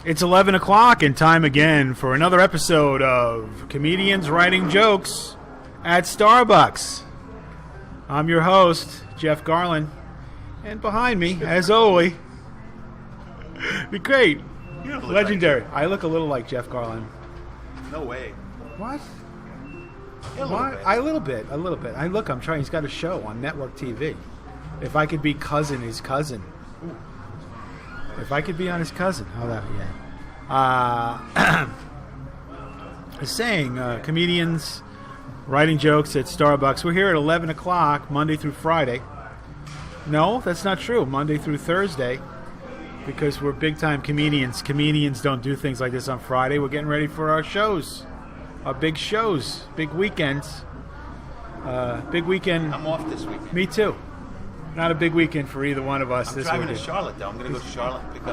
It's 11 o'clock and time again for another episode of Comedians Writing Jokes at Starbucks. I'm your host, Jeff Garland, and behind me, as always, the great, legendary. Like I look a little like Jeff Garland. No way. What? A little bit. I'm trying. He's got a show on network TV. If I could be his cousin. Ooh. If I could be on his cousin, how that? Yeah. Saying comedians writing jokes at Starbucks. We're here at 11 o'clock Monday through Friday. No, that's not true. Monday through Thursday, because we're big time comedians. Comedians don't do things like this on Friday. We're getting ready for our shows, our big shows, big weekends. Big weekend. I'm off this weekend. Me too. Not a big weekend for either one of us. I'm this driving weekend. to Charlotte, though. I'm going to go to Charlotte and pick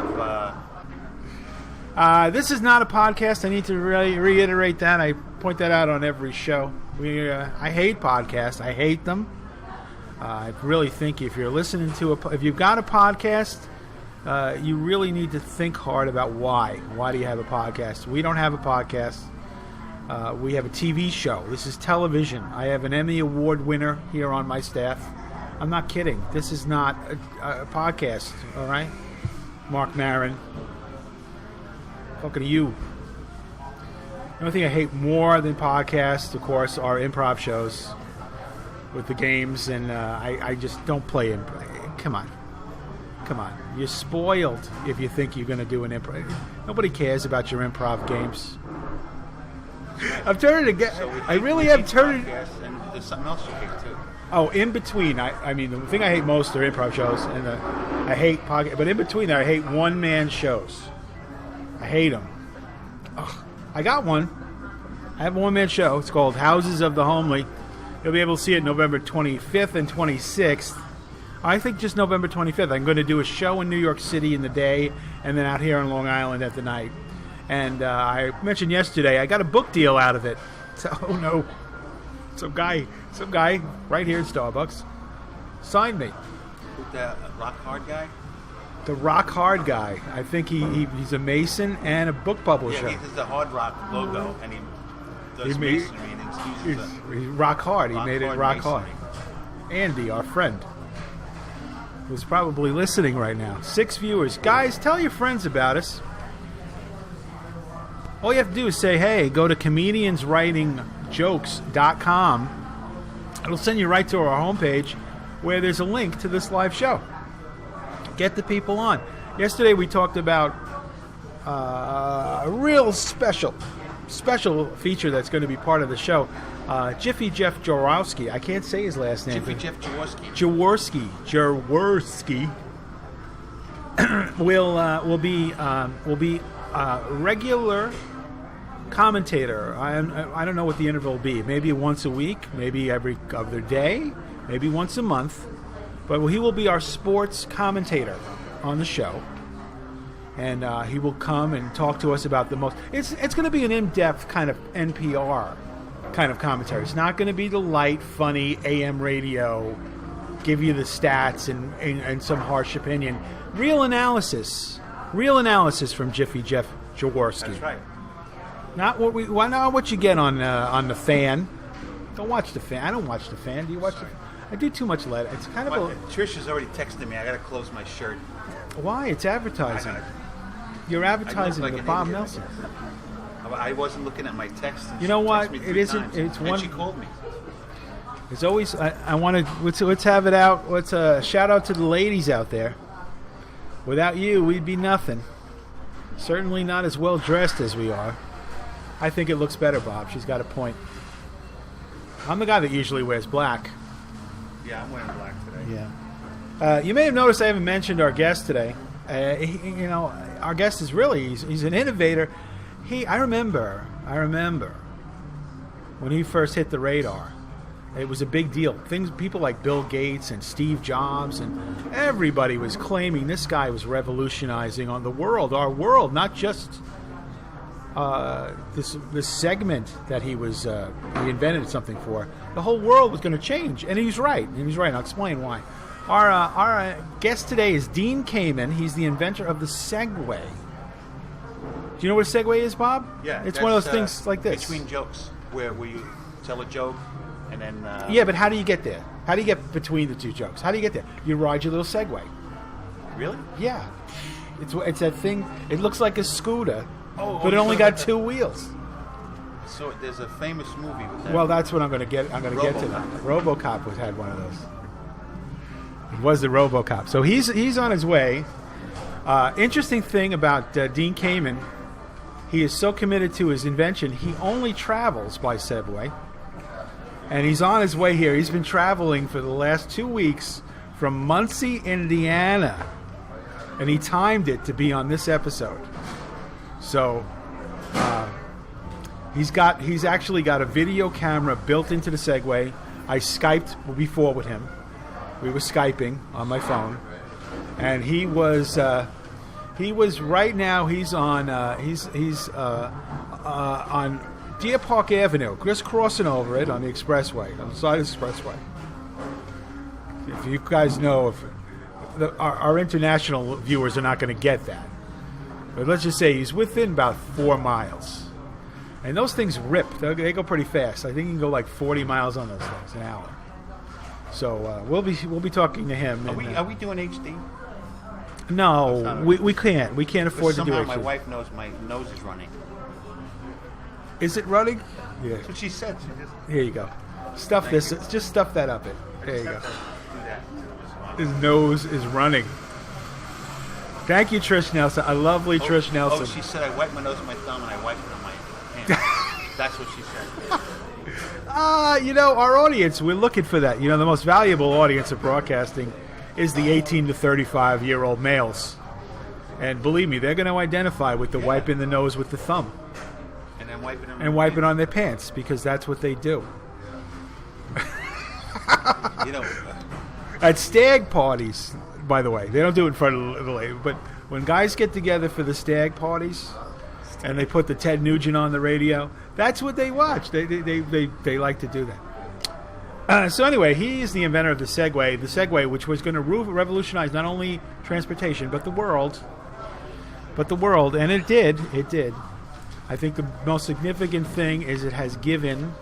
up... This is not a podcast. I need to really reiterate that. I point that out on every show. I hate podcasts. I hate them. I really think if you're listening to if you've got a podcast, you really need to think hard about why. Why do you have a podcast? We don't have a podcast. We have a TV show. This is television. I have an Emmy Award winner here on my staff. I'm not kidding. This is not a podcast, all right? Mark Maron. Talking to you. The only thing I hate more than podcasts, of course, are improv shows with the games, and I just don't play improv. Come on. You're spoiled if you think you're going to do an improv. Nobody cares about your improv games. I've turned it again. I really have turned it. And there's something else you hate, too. Oh, in between, I mean, the thing I hate most are improv shows, and I hate podcasts. But in between there, I hate one-man shows. I hate them. Ugh. I got one. I have a one-man show. It's called Houses of the Homely. You'll be able to see it November 25th and 26th. I think just November 25th. I'm going to do a show in New York City in the day, and then out here on Long Island at the night. And I mentioned yesterday, I got a book deal out of it. So, oh no. Some guy right here at Starbucks signed me. The rock hard guy? The rock hard guy. I think he's a mason and a book publisher. Yeah, he has the hard rock logo, and he does masonry and uses he's rock hard. He made it rock masonry. hard. Andy, our friend, who's probably listening right now. 6 viewers. Guys, tell your friends about us. All you have to do is say, hey, go to comedianswritingjokes.com. It'll send you right to our homepage where there's a link to this live show. Get the people on. Yesterday we talked about a real special feature that's going to be part of the show. Jiffy Jeff Jaworski. I can't say his last name. Jiffy Jeff Jaworski. Jaworski will be regular commentator. I don't know what the interval will be. Maybe once a week, maybe every other day, maybe once a month. But he will be our sports commentator on the show. And he will come and talk to us about the most... It's going to be an in-depth kind of NPR kind of commentary. It's not going to be the light, funny AM radio, give you the stats and some harsh opinion. Real analysis from Jiffy Jeff Jaworski. That's right. Not what you get on the Fan. Don't watch the Fan. I don't watch the Fan. Do you watch the Fan? I do too much letter. It's kind of Trish has already texted me. I got to close my shirt. Why? It's advertising. You're advertising like with Bob Nelson. I wasn't looking at my text. You know what? It isn't. Times. It's one. And she called me. It's always. I want to. Let's have it out. Let's shout out to the ladies out there. Without you, we'd be nothing. Certainly not as well dressed as we are. I think it looks better, Bob. She's got a point. I'm the guy that usually wears black. Yeah, I'm wearing black today. Yeah. You may have noticed I haven't mentioned our guest today. Our guest is really he's an innovator. I remember when he first hit the radar. It was a big deal. People like Bill Gates and Steve Jobs and everybody was claiming this guy was revolutionizing on the world, our world, not just this segment that he invented something for. The whole world was going to change, and he was right. I'll explain why. Our guest today is Dean Kamen. He's the inventor of the Segway. Do you know what a Segway is, Bob? Yeah. It's one of those things like this. Between jokes, where you tell a joke, and then... yeah, but how do you get there? How do you get between the two jokes? How do you get there? You ride your little Segway. Really? Yeah. It's that thing. It looks like a scooter, but it you only talking got about 2 wheels. So there's a famous movie with that. Well, that's what I'm going to get. I'm going to get to that. RoboCop had one of those. It was the RoboCop. So he's on his way. Interesting thing about Dean Kamen, he is so committed to his invention, he only travels by Segway. And he's on his way here. He's been traveling for the last 2 weeks from Muncie, Indiana. And he timed it to be on this episode. So he's actually got a video camera built into the Segway. I Skyped before with him. We were Skyping on my phone. And he was right now. He's on on Deer Park Avenue, just crossing over it on the expressway, on the side of the expressway. If you guys know, if our international viewers are not going to get that, but let's just say he's within about 4 miles, and those things rip. They go pretty fast. I think you can go like 40 miles on those things an hour. So we'll be talking to him. Are we doing HD? No, we can't. We can't afford to do it. Somehow my wife knows my nose is running. Is it running? Yeah. That's what she said. Here you go. Stuff this. Just stuff that up. There you go. His nose is running. Thank you, Trish Nelson. A lovely Trish Nelson. Oh, she said I wiped my nose with my thumb and I wiped it on my hand. That's what she said. You know, our audience, we're looking for that. You know, the most valuable audience of broadcasting is the 18 to 35-year-old males. And believe me, they're going to identify with the wiping the nose with the thumb. And wipe it on their pants, because that's what they do. You know, at stag parties, by the way, they don't do it in front of the lady, but when guys get together for the stag parties and they put the Ted Nugent on the radio, that's what they watch. They like to do that. So anyway, he is the inventor of the Segway, which was going to revolutionize not only transportation but the world. And it did. I think the most significant thing is it has given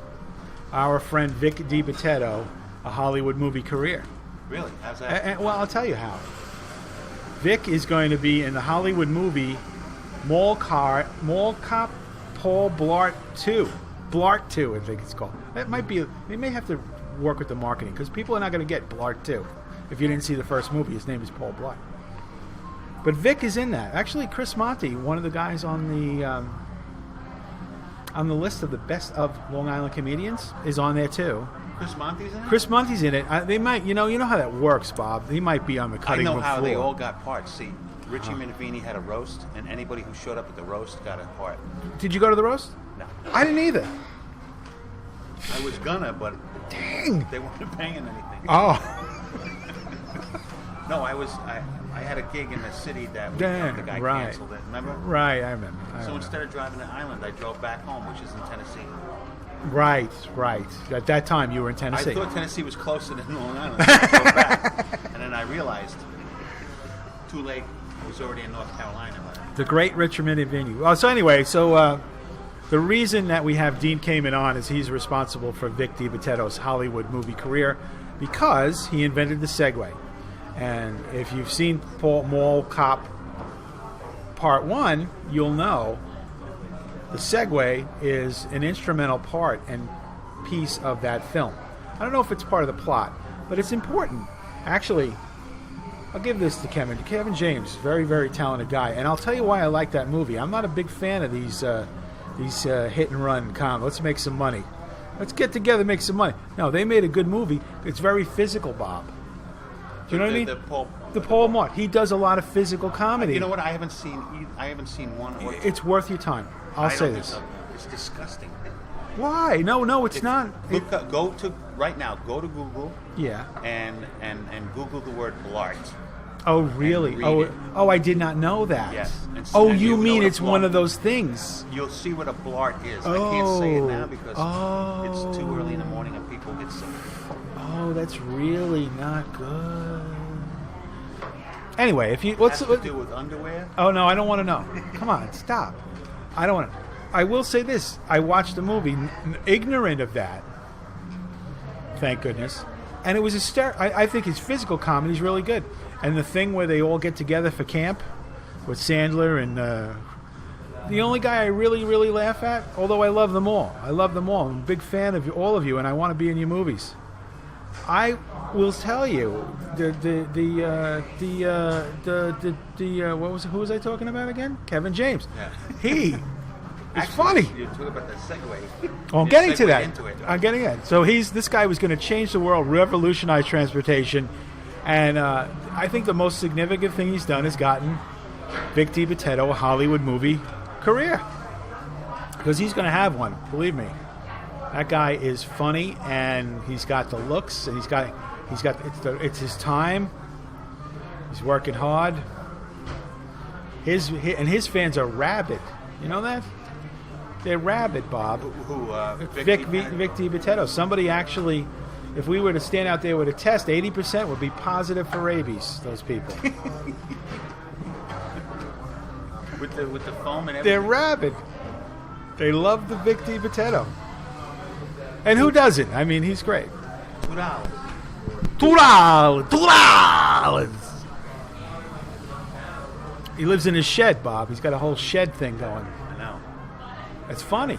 our friend Vic DiBitetto a Hollywood movie career. Really? How's that? Well, I'll tell you how. Vic is going to be in the Hollywood movie Mall Cop Paul Blart 2. Blart 2, I think it's called. That might be. They may have to work with the marketing, because people are not going to get Blart 2 if you didn't see the first movie. His name is Paul Blart. But Vic is in that. Actually, Chris Monty, one of the guys on the list of the best of Long Island comedians, is on there too. Chris Monty's in it? Chris Monty's in it. They might, you know how that works, Bob. He might be on the cutting room floor. I know how they all got parts. See, Richie Minervini had a roast, and anybody who showed up at the roast got a part. Did you go to the roast? No. I didn't either. I was gonna, but dang, they weren't paying anything. Oh. No, I had a gig in the city that week. The guy canceled it. Remember? Right, I remember. So instead of driving to Island, I drove back home, which is in Tennessee. Right. At that time, you were in Tennessee. I thought Tennessee was closer than Long Island. So I drove back, and then I realized, too late. I was already in North Carolina. The great Richard Minervini. So anyway, the reason that we have Dean Kamen on is he's responsible for Vic DiBitetto's Hollywood movie career, because he invented the Segway. And if you've seen Mall Cop Part 1, you'll know the Segway is an instrumental part and piece of that film. I don't know if it's part of the plot, but it's important. Actually, I'll give this to Kevin. Kevin James, very, very talented guy. And I'll tell you why I like that movie. I'm not a big fan of these hit-and-run comedy. Let's make some money. Let's get together and make some money. No, they made a good movie. It's very physical, Bob. Do you know what I mean? The Paul Mart. He does a lot of physical comedy. You know what? I haven't seen one. Or two. It's worth your time. I'll say this. It's disgusting. Why? No, it's not. Go to Google. Yeah. And Google the word Blart. Oh, really? Oh, I did not know that. Yes. And you mean it's one of those things? You'll see what a Blart is. I can't say it now because it's too early in the morning and people get sick. Oh, that's really not good. Anyway, if you what's to do with underwear? Oh no, I don't want to know. Come on, stop. I don't want to. I will say this. I watched the movie ignorant of that. Thank goodness. And it was I think his physical comedy is really good. And the thing where they all get together for camp with Sandler and the only guy I really, really laugh at, although I love them all. I'm a big fan of all of you, and I want to be in your movies. I will tell you who was I talking about again? Kevin James. Yeah. He is funny. You're talking about the Segway. Oh, I'm You getting to segued that. into it. I'm getting it. So this guy was going to change the world, revolutionize transportation, and I think the most significant thing he's done is gotten Vic DiBitetto a Hollywood movie career, because he's going to have one. Believe me, that guy is funny, and he's got the looks, and it's his time. He's working hard. His fans are rabid. You know that? They're rabid, Bob. Who? Vic DiBitetto. Somebody actually, if we were to stand out there with a test, 80% would be positive for rabies. Those people. with the foam and everything. They're rabid. They love the Vic DiBitetto. And who doesn't? I mean, he's great. $2. He lives in his shed, Bob. He's got a whole shed thing going. I know. It's funny.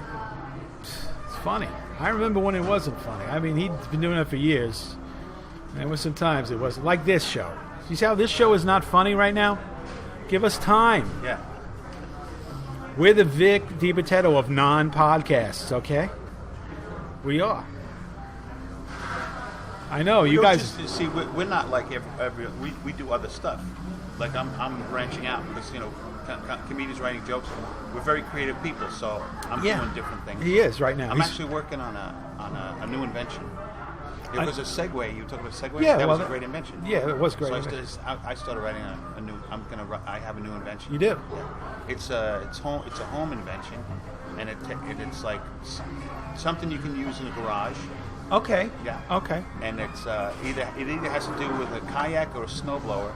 It's funny. I remember when it wasn't funny. I mean, he'd been doing it for years. And there was some times it wasn't. Like this show. You see how this show is not funny right now? Give us time. Yeah. We're the Vic DiBitetto of non-podcasts, okay? We are. I know, you guys... See, we're not like we do other stuff. Like I'm branching out because, comedians writing jokes. We're very creative people, so I'm doing different things. He is right now. I'm actually working on a new invention. It was a Segway. You talking about Segway? Yeah, that was a great invention. Yeah, it was great. So I started writing a new. I have a new invention. You do? Yeah. It's a home invention, and it's like something you can use in a garage. Okay. Yeah. Okay. And it's either has to do with a kayak or a snowblower.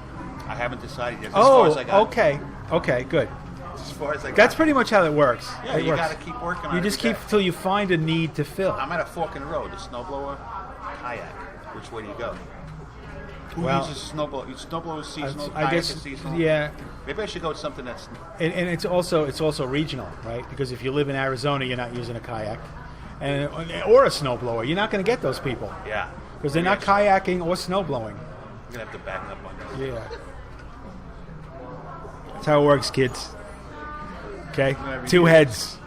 I haven't decided yet. As far as I got. Okay. Okay. Good. As far as I got. That's pretty much how it works. Yeah, you got to keep working on it. You just keep till you find a need to fill. I'm at a fork in the road. The snowblower, kayak. Which way do you go? Who uses snowblower? Snowblower is seasonal. Kayak is seasonal. Yeah. Maybe I should go with something that's. And it's also regional, right? Because if you live in Arizona, you're not using a kayak, or a snowblower. You're not going to get those people. Yeah. Because they're not kayaking or snowblowing. I'm gonna have to back up on this. Yeah. That's how it works, kids. Okay? Two heads.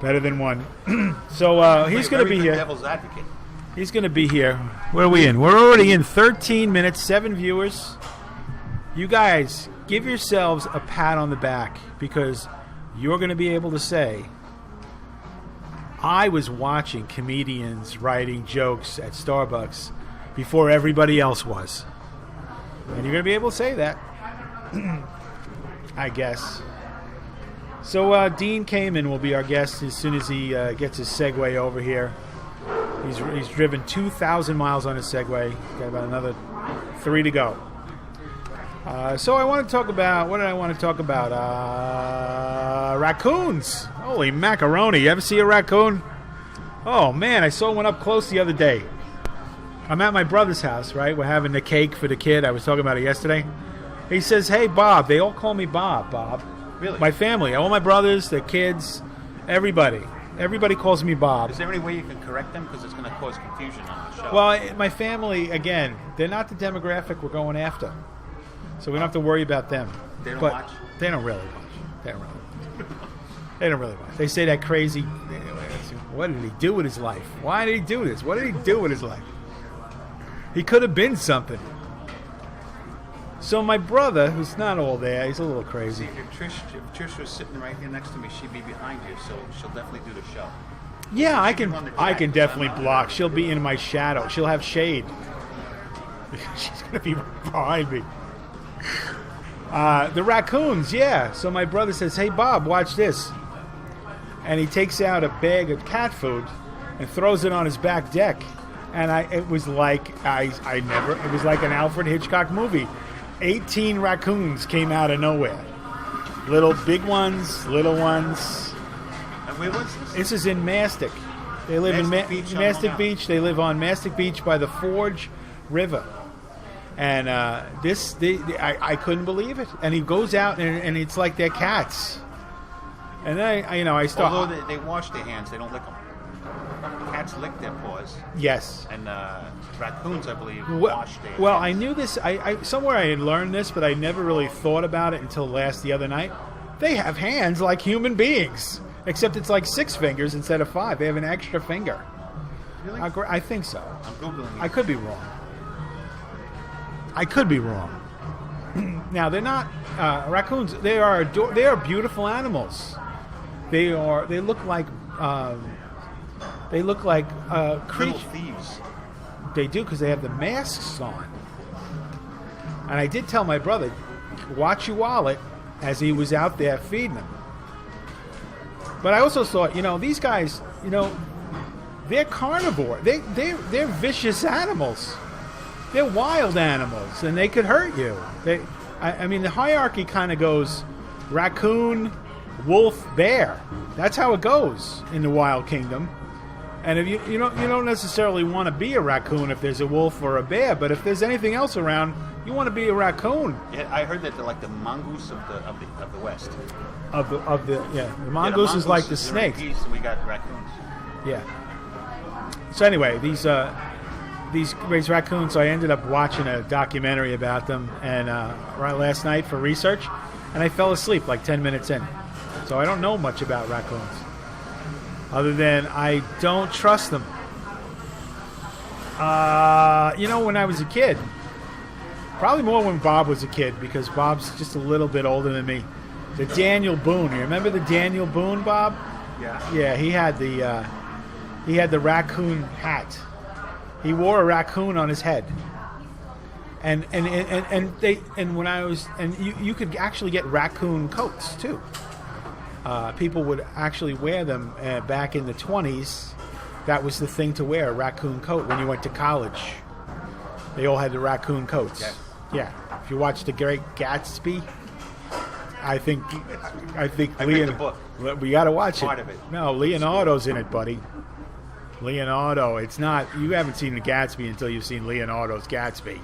Better than one. So he's going to be here. Devil's advocate. He's going to be here. What are we in? We're already in 13 minutes, 7 viewers. You guys, give yourselves a pat on the back because you're going to be able to say, I was watching comedians writing jokes at Starbucks before everybody else was. And you're going to be able to say that. I guess. So Dean Kamen will be our guest as soon as he gets his Segway over here. He's driven 2,000 miles on his Segway. Got about another 3 to go. So I want to talk about... What did I want to talk about? Raccoons. Holy macaroni. You ever see a raccoon? Oh, man. I saw one up close the other day. I'm at my brother's house, right? We're having the cake for the kid. I was talking about it yesterday. He says, hey, Bob. They all call me Bob. Really? My family. All my brothers, their kids, everybody. Everybody calls me Bob. Is there any way you can correct them? Because it's going to cause confusion on the show. Well, my family, again, they're not the demographic we're going after. So we don't have to worry about them. They don't watch? They don't really watch. They don't really watch. They say that crazy, what did he do with his life? Why did he do this? What did he do with his life? He could have been something. So my brother, who's not all there, he's a little crazy. See, if Trish was sitting right here next to me, she'd be behind you, so she'll definitely do the show. Yeah, I can definitely block. She'll be in my shadow. She'll have shade. She's going to be behind me. The raccoons, yeah. So my brother says, hey, Bob, watch this. And he takes out a bag of cat food and throws it on his back deck. And it was like an Alfred Hitchcock movie. 18 raccoons came out of nowhere. big ones, little ones. And where was this? This is in Mastic. They live in Mastic Beach on Mastic Long Beach. They live on Mastic Beach by the Forge River. And I couldn't believe it. And he goes out, and it's like they're cats. And then I start. Although they wash their hands, they don't lick them. Cats lick their paws. Yes. And raccoons, I believe, wash their Well, hands. I knew this. I somewhere I had learned this, but I never really thought about it until the other night. They have hands like human beings, except it's like 6 fingers instead of 5. They have an extra finger. Really? I think so. I'm Googling it. I could be wrong. Now they're not raccoons. They are beautiful animals. They look like Little creatures. thieves. They do because they have the masks on. And I did tell my brother, watch your wallet, as he was out there feeding them. But I also thought, these guys, they're carnivore. They're vicious animals. They're wild animals, and they could hurt you. I mean, the hierarchy kind of goes raccoon, wolf, bear. That's how it goes in the Wild Kingdom. And if you don't necessarily want to be a raccoon if there's a wolf or a bear, but if there's anything else around, you want to be a raccoon. Yeah, I heard that they're like the mongoose of the West. The mongoose is like the snake. We got raccoons. Yeah. So anyway, these raccoons. So I ended up watching a documentary about them, and right last night for research, and I fell asleep like 10 minutes in. So I don't know much about raccoons, other than I don't trust them. When I was a kid, probably more when Bob was a kid, because Bob's just a little bit older than me. The Daniel Boone. You remember the Daniel Boone, Bob? Yeah. Yeah, he had the raccoon hat. He wore a raccoon on his head. And when I was, and you could actually get raccoon coats too. People would actually wear them back in the 20s. That was the thing to wear, a raccoon coat when you went to college. They all had the raccoon coats. Yes. Yeah. If you watch The Great Gatsby, I think I read the book. We got to watch Part it. of it. No, Leonardo's in it, buddy. Leonardo. It's not. You haven't seen the Gatsby until you've seen Leonardo's Gatsby.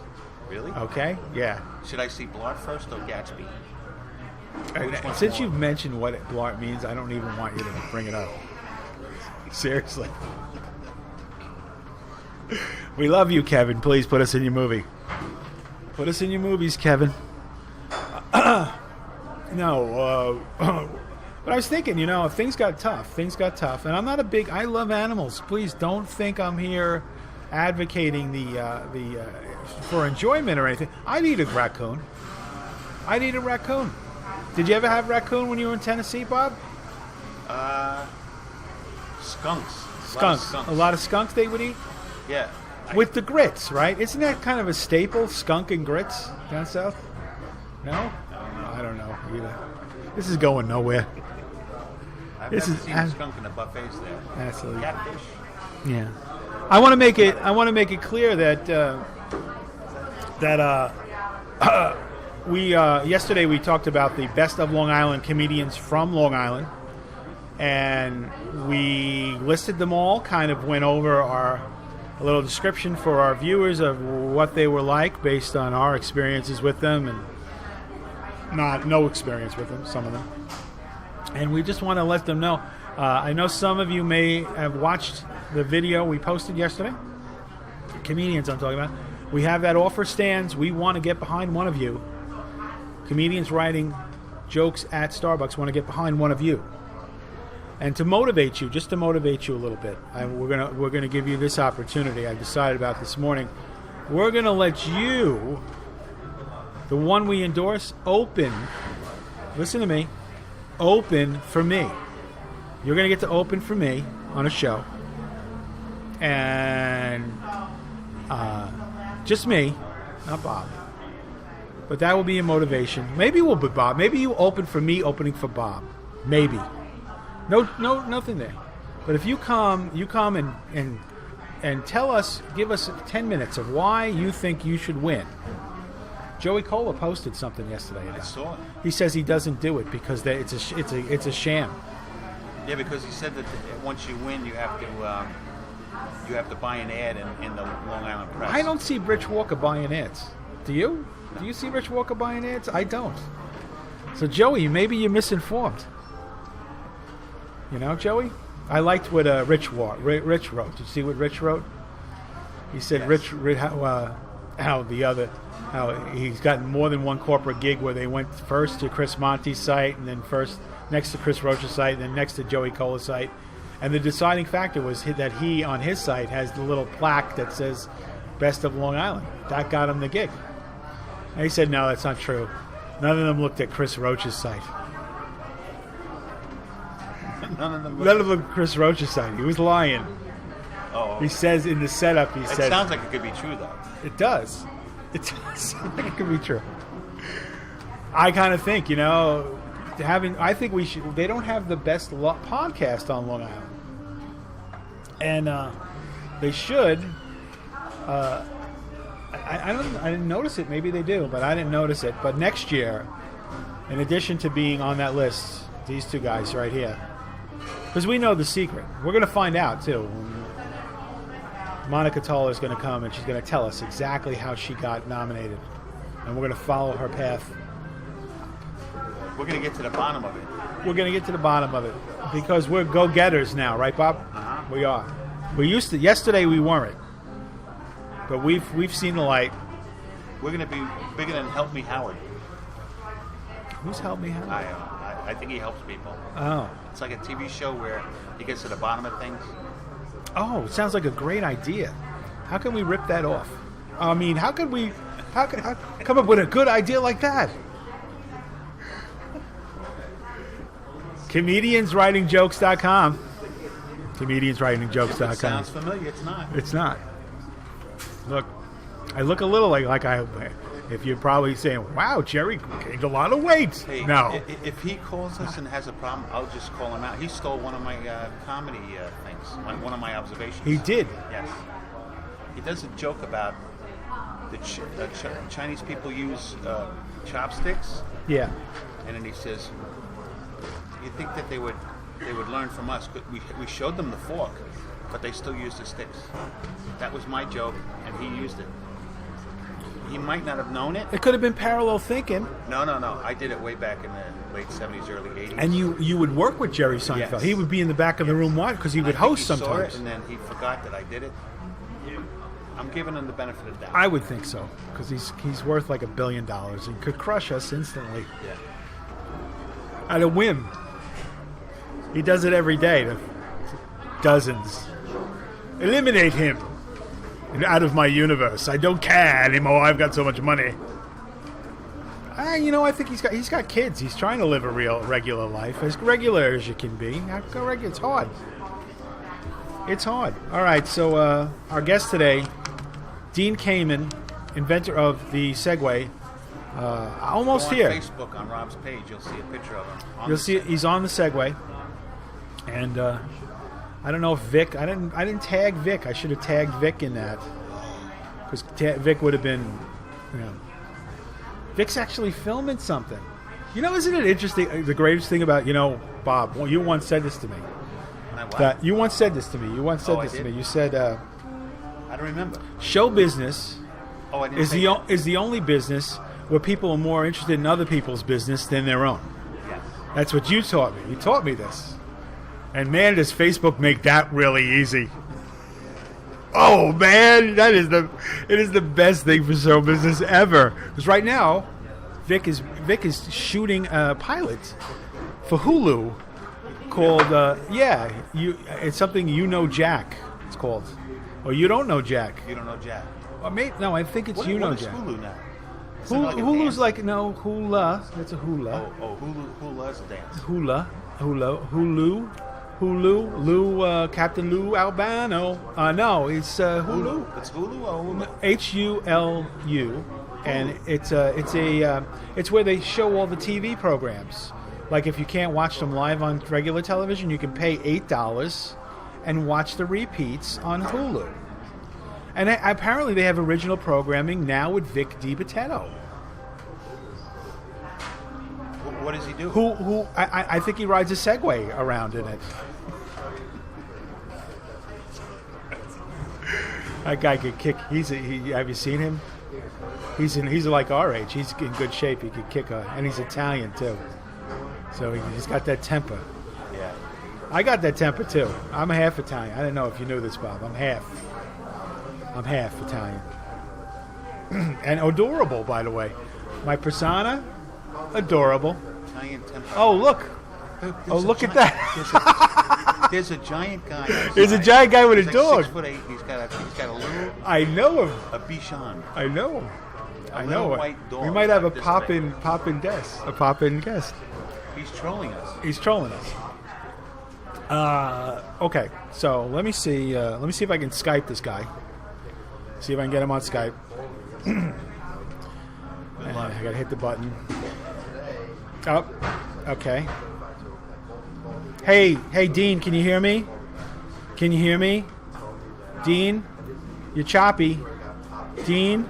Really? Okay. Yeah. Should I see Blart first or Gatsby? Since you've mentioned what Blart means, I don't even want you to bring it up. Seriously. We love you, Kevin. Please put us in your movie. Put us in your movies, Kevin. No. But I was thinking, things got tough. And I'm not I love animals. Please don't think I'm here advocating for enjoyment or anything. I'd eat a raccoon. Did you ever have raccoon when you were in Tennessee, Bob? Skunks. A lot of skunks they would eat? Yeah. With the grits, right? Isn't that kind of a staple, skunk and grits down south? No? I don't know either. This is going nowhere. I've never seen a skunk in the buffets there. Absolutely. Catfish. Yeah. I want to make it clear that yesterday we talked about the best of Long Island comedians from Long Island, and we listed them all, kind of went over a little description for our viewers of what they were like based on our experiences with them, and no experience with them, some of them. And we just want to let them know. I know some of you may have watched the video we posted yesterday. Comedians I'm talking about. We have that offer stands. We want to get behind one of you. Comedians writing jokes at Starbucks want to get behind one of you. And to motivate you, just to motivate you a little bit, we're gonna give you this opportunity. I decided about this morning. We're gonna let you, the one we endorse, open. Listen to me. Open for me. You're gonna get to open for me on a show, and just me, not Bob. But that will be a motivation. Maybe we'll be Bob. Maybe you open for me, opening for Bob. Maybe. No, nothing there. But if you come and tell us, give us 10 minutes of why you think you should win. Joey Cola posted something yesterday. I saw it. He says he doesn't do it because it's a sham. Yeah, because he said that once you win, you have to buy an ad in the Long Island Press. I don't see Rich Walker buying ads. Do you? No. Do you see Rich Walker buying ads? I don't. So Joey, maybe you're misinformed. You know, Joey? I liked what Rich wrote. Did you see what Rich wrote? He said Yes. how he's gotten more than one corporate gig where they went first to Chris Monte's site and then first next to Chris Roach's site and then next to Joey Cola's site. And the deciding factor was that he, on his site, has the little plaque that says Best of Long Island. That got him the gig. And he said, no, that's not true. None of them looked at Chris Roach's site. None of them Looked at Chris Roach's site. He was lying. Oh. He says in the setup, It sounds like it could be true, though. It does. It does sound like it could be true. I kind of think, I think we should. They don't have the best podcast on Long Island, and they should. I didn't notice it. Maybe they do, but I didn't notice it. But next year, in addition to being on that list, these two guys right here, because we know the secret. We're going to find out too. Monica Toller is going to come and she's going to tell us exactly how she got nominated, and we're going to follow her path. We're going to get to the bottom of it. We're going to get to the bottom of it because we're go-getters now, right, Bob? Uh-huh. We are. We used to. Yesterday we weren't, but we've seen the light. We're going to be bigger than Help Me Howard. Who's helped me out? I think he helps people. Oh, It's like a TV show where he gets to the bottom of things. it sounds like a great idea. How can we rip that off? I mean, how can how come up with a good idea like that? Comedianswritingjokes.com. Comedianswritingjokes.com. It sounds familiar. It's not. It's not. Look, I look a little like if you're probably saying, wow, Jerry gained a lot of weight. Hey, No. If he calls us and has a problem, I'll just call him out. He stole one of my comedy things, one of my observations. He did. Yes. He does a joke about the Chinese people use chopsticks, Yeah. and then he says, "You think that they would learn from us? But we showed them the fork, but they still use the sticks." That was my joke, and he used it. He might not have known it. It could have been parallel thinking. No. I did it way back in the late 70s, early 80s. And you would work with Jerry Seinfeld. Yes. He would be in the back of the room watching because he would I think host he saw sometimes. it, and then he forgot that I did it. I'm giving him the benefit of the doubt. I would think so because he's worth like $1 billion and could crush us instantly Yeah. at a whim. He does it every day to dozens. Eliminate him out of my universe. I don't care anymore. I've got so much money. I think he's got kids. He's trying to live a regular life, as regular as you can be. It's hard. It's hard. All right. So our guest today, Dean Kamen, inventor of the Segway, almost Go on here. Facebook on Rob's page, you'll see a picture of him. You'll see he's on the Segway, and I don't know if Vic. I didn't tag Vic. I should have tagged Vic in that because Vic would have been. Vic's actually filming something. Isn't it interesting? The greatest thing about Bob. Well, you once said this to me. What? You once said this to me. You said I don't remember. show business Oh, I didn't is say the that. is the only business where people are more interested in other people's business than their own. Yes. That's what you taught me. You taught me this. And man, does Facebook make that really easy. Oh man, it is the best thing for show business ever. Because right now, Vic is shooting a pilot for Hulu called it's something Jack. It's called, or You Don't Know Jack. You don't know Jack. Or no, I think it's What You Know is Jack. Hulu now? Isn't it like a Hulu's dance? like hula. That's a hula. Hula's a dance. Hulu, Captain Lou Albano. No, it's Hulu. It's Hulu or Hulu? HULU, and it's where they show all the TV programs. Like if you can't watch them live on regular television, you can pay $8 and watch the repeats on Hulu. And apparently they have original programming now with Vic DiBitetto. What does he do? I think he rides a Segway around in it. That guy could kick. Have you seen him? He's like our age. He's in good shape. He could kick and he's Italian too. So he's got that temper. Yeah. I got that temper too. I'm half Italian. I don't know if you knew this, Bob. I'm half Italian. And adorable, by the way. My persona, adorable. Italian temper. Oh, look. Look at that. There's a giant guy. There's a giant guy with He's a dog. 6'8". He's got a little. I know him. A Bichon. I know him. I know him. White dog We might have a like this pop-in guest. A pop-in guest. He's trolling us. He's trolling us. Okay, so let me see if I can Skype this guy. See if I can get him on Skype. I gotta hit the button. Oh, okay. Hey, Dean, can you hear me? Can you hear me? Dean, you're choppy. Dean.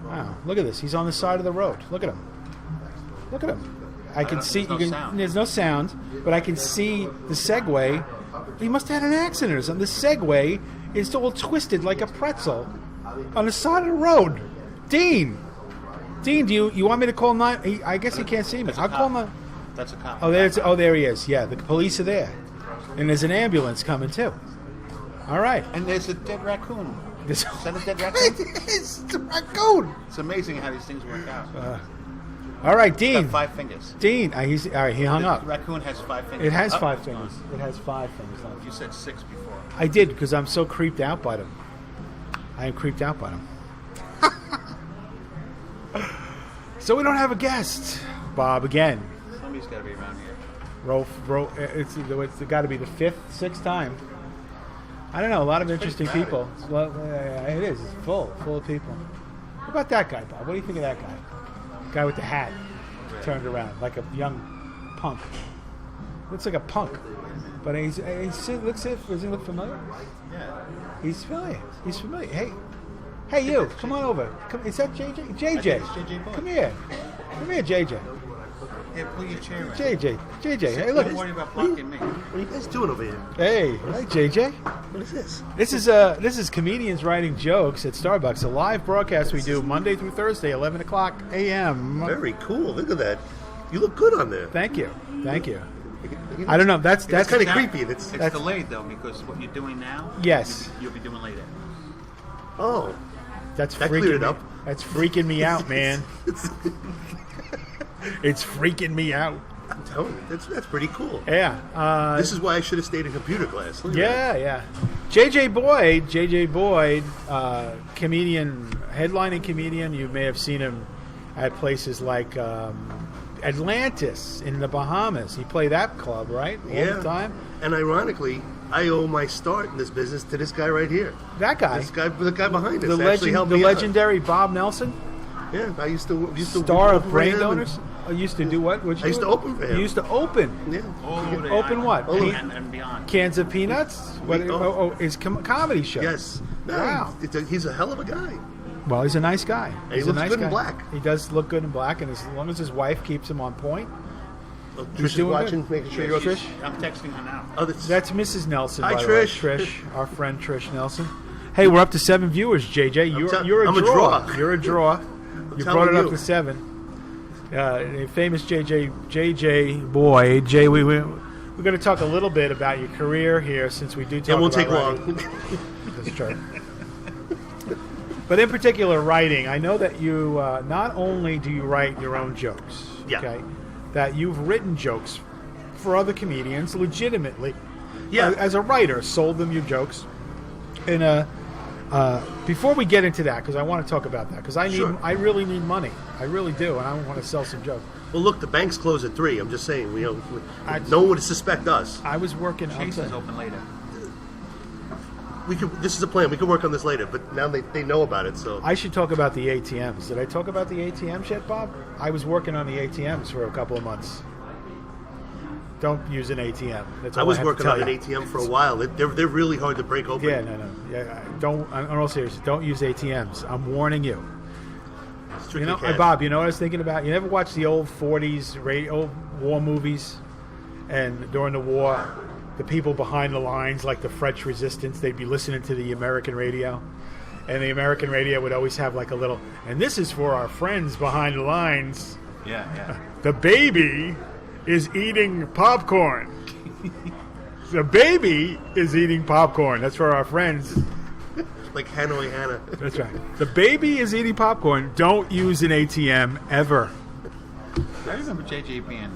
Wow, look at this. He's on the side of the road. Look at him. I can see. There's no sound, but I can see the Segway. He must have had an accident or something. The Segway is all twisted like a pretzel on the side of the road. Dean, do you want me to call 9? I guess he can't see me. I'll call 9. That's a cop. Oh, there he is. Yeah, the police are there, and there's an ambulance coming too. All right. And there's a dead raccoon. Is that a dead raccoon? It's a raccoon. It's amazing how these things work out. All right, Dean. It's got 5 fingers. Dean, all right. He hung up. The raccoon has 5 fingers. It has 5 fingers. It has 5 fingers. You said 6 before. I did because I'm so creeped out by them. I am creeped out by them. So we don't have a guest, Bob. Again. Somebody's got to be around here. It's got to be the 5th, 6th time. I don't know. A lot of interesting people. Well, it is. It's full of people. What about that guy, Bob? What do you think of that guy? Guy with the hat turned around like a young punk. Looks like a punk, but does he look familiar? Yeah. He's familiar. Hey, you! Come on over. Is that JJay? JJay. JJay Boyd. Come here, JJay. Yeah, pull your chair in. JJay. Hey, look. Don't worry about blocking me. What are you guys doing over here? Hey, JJay. What is this? This is comedians writing jokes at Starbucks. A live broadcast we do Monday through Thursday, 11 o'clock a.m. Very cool. Look at that. You look good on there. Thank you. I don't know. That's kind of creepy. It's delayed though because what you're doing now. Yes. You'll be doing later. Oh. That cleared it up. That's freaking me out, man. It's freaking me out. I'm telling you, that's pretty cool. Yeah. This is why I should have stayed in computer class. Yeah. JJay Boyd, comedian, headlining comedian. You may have seen him at places like Atlantis in the Bahamas. He played that club, right? All the time. And ironically, I owe my start in this business to this guy right here. That guy. The guy behind us. The legendary Bob Nelson. Yeah, I used to Star of Brain Donors. I used to do what? I used to open for him. You used to open? Yeah. Open what? And beyond. Cans of peanuts? His comedy show. Yes. No, wow. He's a hell of a guy. Well, he's a nice guy. He looks good in black. He does look good in black, and as long as his wife keeps him on point. Trish is watching, making sure you're Trish. I'm texting her now. Oh, that's Mrs. Nelson. Hi, by Trish. The way. Trish, our friend Trish Nelson. Hey, we're up to 7 viewers, JJay. You're a draw. You're a draw. You brought it up to 7. Famous JJay Boyd. Jay, we're going to talk a little bit about your career here, since we do talk. It won't take writing. long. That's true. But in particular, writing. I know that you not only do you write your own jokes. Yeah. Okay. That you've written jokes for other comedians legitimately. Yeah. As a writer, sold them your jokes. And before we get into that, because I want to talk about that, because I really need money. I really do, and I want to sell some jokes. Well, look, the banks close at 3. I'm just saying, no one would suspect us. I was working. Chase is open later. This is a plan. We can work on this later, but now they know about it. So I should talk about the ATMs. Did I talk about the ATMs yet, Bob? I was working on the ATMs for a couple of months. Don't use an ATM. That's all I was have working to on tell an you. ATM for a while. They're really hard to break open. Yeah, no. Yeah, don't. In all seriousness, don't use ATMs. I'm warning you. Strictly cash. Bob, you know what I was thinking about? You never watched the old 40s old war movies? And during the war, the people behind the lines, like the French resistance, they'd be listening to the American radio. And the American radio would always have like a little, and this is for our friends behind the lines. Yeah. The baby is eating popcorn. The baby is eating popcorn. That's for our friends. Like Hanoi Hannah. That's right. The baby is eating popcorn. Don't use an ATM ever. I remember JJ being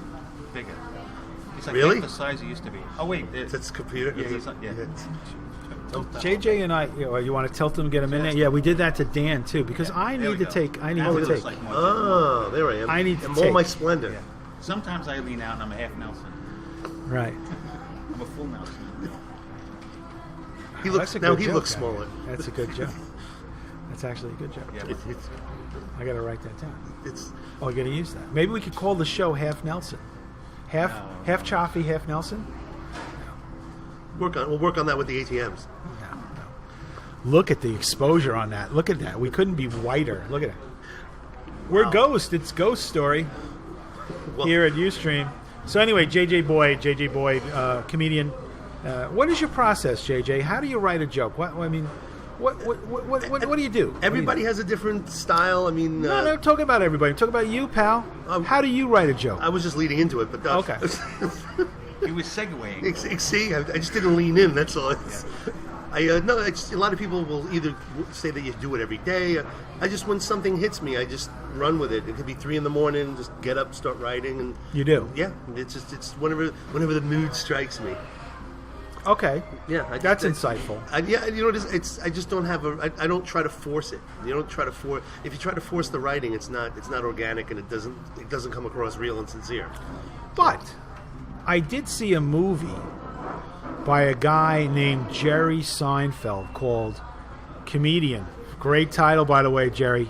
bigger. He's like Really? half the size he used to be. Oh wait, That's computer. Yeah, he's not, yeah. JJ and I, you want to tilt him, get him in there? Yeah, we did that to Dan too because I there need we to go. take. I need Now to it looks take. like more Oh, there I am. I need to In take. all my splendor. Yeah. Sometimes I lean out and I'm a half Nelson. Right. I'm a full Nelson. He That's looks a now. good He joke, looks Adam. smaller. That's a good joke. That's actually a good joke. Yeah, It's I got to write that down. it's Oh, you got to use that. Maybe we could call the show Half Nelson. Half Chaffee, half Nelson. we'll work on that with the ATMs. No. Look at the exposure on that. Look at that. We couldn't be whiter. Look at it. We're Wow. Ghost. It's Ghost Story Well, here at Ustream. So anyway, JJay Boyd, comedian. What is your process, JJ? How do you write a joke? What do you do? everybody has a different style. I mean, No, talk about everybody. Talk about you, pal. How do you write a joke? I was just leading into it, but Okay. he was segueing. See, I just didn't lean in. That's all. No. A lot of people will either say that you do it every day. When something hits me, I just run with it. It could be 3 a.m, just get up, start writing, and You do? yeah, it's whenever the mood strikes me. Okay. Yeah, That's insightful. You know, I just don't have I don't try to force it. You don't try to force. If you try to force the writing, it's not organic, and it doesn't come across real and sincere. But I did see a movie by a guy named Jerry Seinfeld called Comedian. Great title, by the way, Jerry.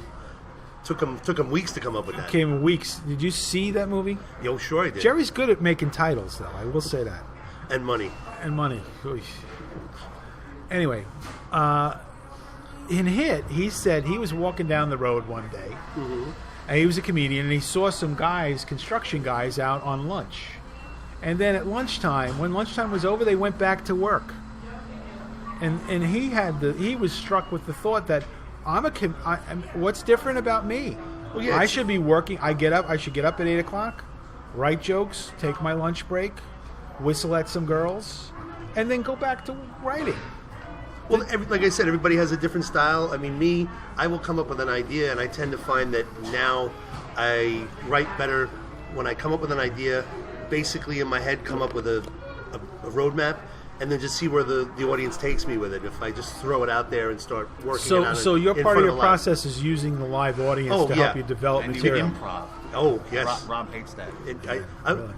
Took him weeks to come up with that. Came in weeks. Did you see that movie? Yo, sure I did. Jerry's good at making titles, though. I will say that. And money. And money. Oy. Anyway, in Hit, he said he was walking down the road one day, and he was a comedian, and he saw some guys, construction guys, out on lunch. And then at lunchtime, when lunchtime was over, they went back to work. And he was struck with the thought that what's different about me? Well, yeah, I should be working. I should get up at 8 o'clock, write jokes, take my lunch break, whistle at some girls, and then go back to writing. Well, like I said, everybody has a different style. I mean, I will come up with an idea, and I tend to find that now I write better when I come up with an idea, basically in my head, come up with a roadmap, and then just see where the audience takes me with it. If I just throw it out there and start working it out So your in part of front your the process is using the live audience to help you develop And material. you improv. Oh, yes. Rob hates that.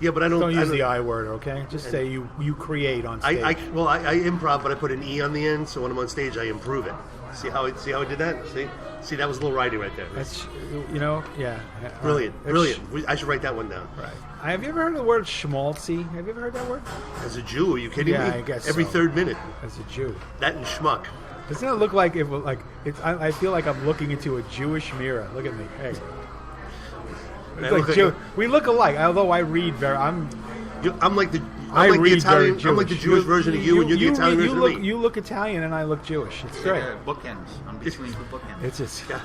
Yeah, but I don't... Don't use I the I word, okay? Just say you create on stage. I improv, but I put an E on the end, so when I'm on stage, I improve it. See how I did that? See, that was a little writing right there. That's yeah. Brilliant. I should write that one down. Right. Have you ever heard of the word schmaltzy? Have you ever heard that word? As a Jew, are you kidding me? Yeah, I guess Every so. third minute. As a Jew. That and schmuck. Doesn't it look like I feel like I'm looking into a Jewish mirror. Look at me. Hey. It's like Jew. We look alike, although I read very. I'm like the Italian. I'm like the Jewish version of you, and you're the Italian version of me. You look Italian, and I look Jewish. It's great. Bookends. I'm between the bookends. It's just. Yeah.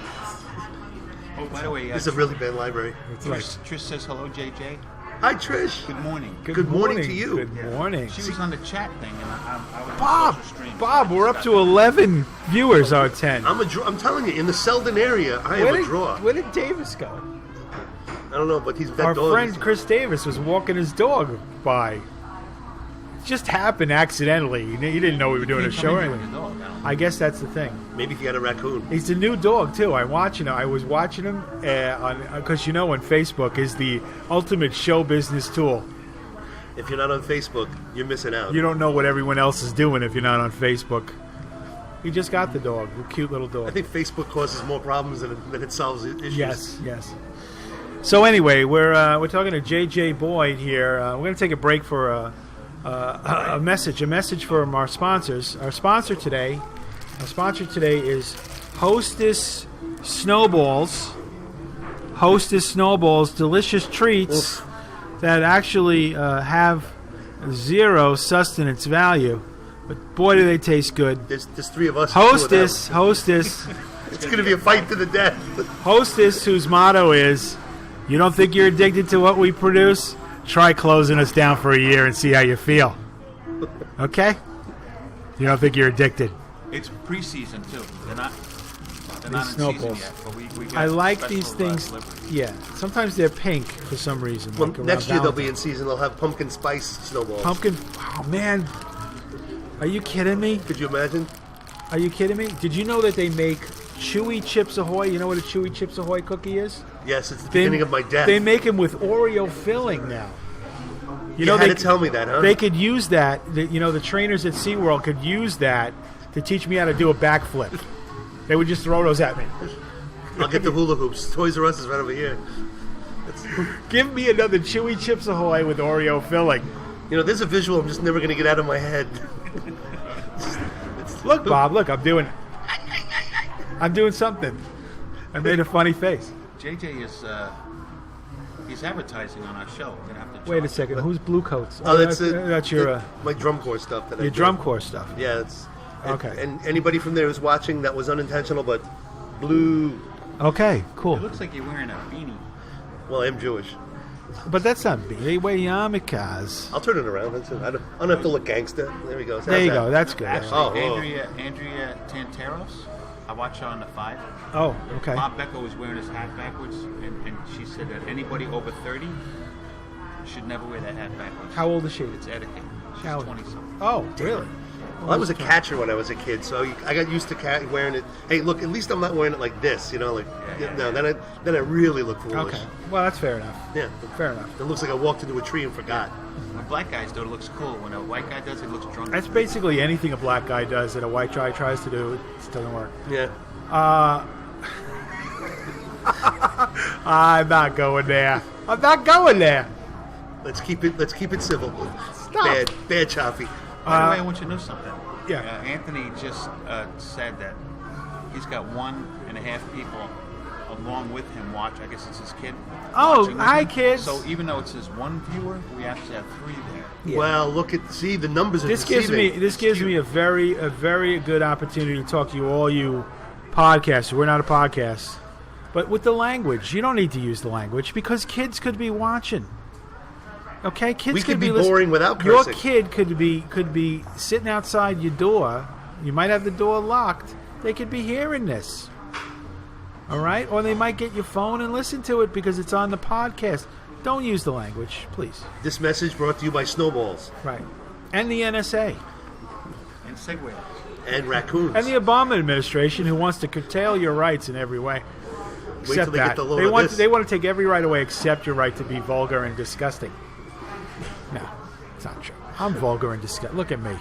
Oh, by the way, It's a really bad library. It's like. Trish says hello, JJ. Hi, Trish. Good morning. Good morning to you. Good morning. She was on the chat thing, and I was Bob, on social stream, Bob, so I we're just up got to 11 viewers out of 10. I'm telling you, in the Selden area, I am a draw. Where did Davis go? I don't know, but he's Our friend Chris Davis was walking his dog by. It just happened accidentally. He didn't know we were doing a show or anything. I guess that's the thing. Maybe if you had a raccoon. He's a new dog too. I was watching him because on Facebook is the ultimate show business tool. If you're not on Facebook, you're missing out. You don't know what everyone else is doing if you're not on Facebook. He just got the dog, the cute little dog. I think Facebook causes more problems than it solves issues. Yes. So anyway, we're talking to JJay Boyd here. We're going to take a break for a message from our sponsors. Our sponsor today is Hostess Snowballs. Hostess snowballs, delicious treats that actually have zero sustenance value. But boy, do they taste good. There's 3 of us. Hostess. It's going to be a fight to the death. Hostess, whose motto is, you don't think you're addicted to what we produce? Try closing us down for a year and see how you feel. Okay? You don't think you're addicted. It's preseason too. They're not in snowballs. season yet. But we got I like special, these things. deliveries. Yeah. Sometimes they're pink for some reason. Well, like around next year they'll be Valentine's. in season. They'll have pumpkin spice snowballs. Pumpkin. Oh, man. Are you kidding me? Could you imagine? Are you kidding me? Did you know that they make Chewy Chips Ahoy? You know what a Chewy Chips Ahoy cookie is? Yes, it's the beginning of my death. They make them with Oreo filling now. You had to tell me that, huh? They could use that. The trainers at SeaWorld could use that to teach me how to do a backflip. They would just throw those at me. I'll get the hula hoops. Toys R Us is right over here. Give me another Chewy Chips Ahoy with Oreo filling. There's a visual I'm just never going to get out of my head. Look, Bob, look, I'm doing something. I made a funny face. JJay is he's advertising on our show. We're gonna have to Wait a charge second. Who's Blue Coats? Oh, that's your my drum corps stuff. That I your do. drum corps stuff. Yeah, it's Okay. And anybody from there who's watching, that was unintentional, but blue. Okay, cool. It looks like you're wearing a beanie. Well, I am Jewish. But that's not me. They wear yarmulkes. I'll turn it around. That's it. I don't have to look gangster. There we go. How's There you that? go. That's good. Actually, Oh, whoa. Andrea Tanteros, I watched her on the 5. Oh, okay. Bob Becco was wearing his hat backwards, and she said that anybody over 30 should never wear that hat backwards. How old is she? It's etiquette. She's How old? 20-something. Oh, really? Well, I was a catcher when I was a kid, so I got used to wearing it. Hey, look, at least I'm not wearing it like this, Like, Yeah. no, then I really look foolish. Okay. Well, that's fair enough. Yeah, Fair enough. it looks like I walked into a tree and forgot. When black guys do it, looks cool. When a white guy does it, it looks drunk. That's basically anything a black guy does that a white guy tries to do. It doesn't work. Yeah. I'm not going there. I'm not going there. Let's keep it civil. Stop. Bad choppy. By the way, I want you to know something. Yeah. Anthony just said that he's got 1.5 people along with him watch. I guess it's his kid. Oh, watching with hi, him. kids. So even though it says 1 viewer, we actually have 3 there. Yeah. Well, see the numbers are This gives deceiving. me a very good opportunity to talk to you, all you podcasters. We're not a podcast, but with the language, you don't need to use the language because kids could be watching. Okay, kids We could be listening. boring without Your cursing. kid could be sitting outside your door. You might have the door locked. They could be hearing this. All right, or they might get your phone and listen to it because it's on the podcast. Don't use the language, please. This message brought to you by Snowballs Right, and the NSA. And Segway. and Raccoons. And the Obama administration, who wants to curtail your rights in every way. Wait till Except they that. get the load of this. They want to take every right away except your right to be vulgar and disgusting. No, it's not true. I'm vulgar and disgusting. Look at me.